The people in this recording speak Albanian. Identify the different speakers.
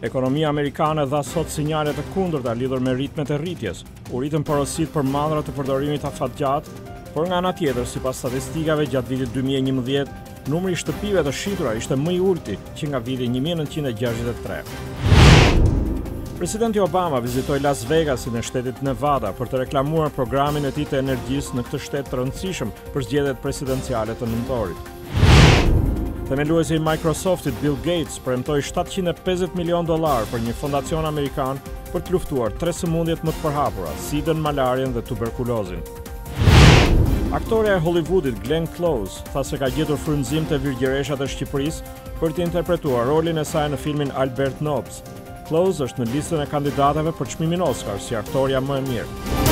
Speaker 1: Ekonomia amerikane dha sot sinjale të kundërta lidhur me ritmet e rritjes. U rritën porositë për mandra të përdorimit afatgjat, por nga ana tjetër, sipas statistikave gjatë vitit 2011, numri i shtëpive të shitura ishte më i ulti që nga viti 1963. Presidenti Obama vizitoi Las Vegasin e shtetit Nevada për të reklamuar programin e tij të energjisë në këtë shtet të rëndësishëm për zgjedhjet presidenciale të nëntorit. Themeluesi i Microsoftit Bill Gates premtoi $750 milion për një fondacion amerikan për të luftuar 3 sëmundjet më të përhapura, sidën, malarjen dhe tuberkulozin. Aktoreja e Hollywoodit Glenn Close tha se ka gjetur frymëzim te virgjëreshat e Shqipërisë për të interpretuar rolin e saj në filmin Albert Nobbs. Close është në listën e kandidatave për çmimin Oscar si aktoreja më e mirë.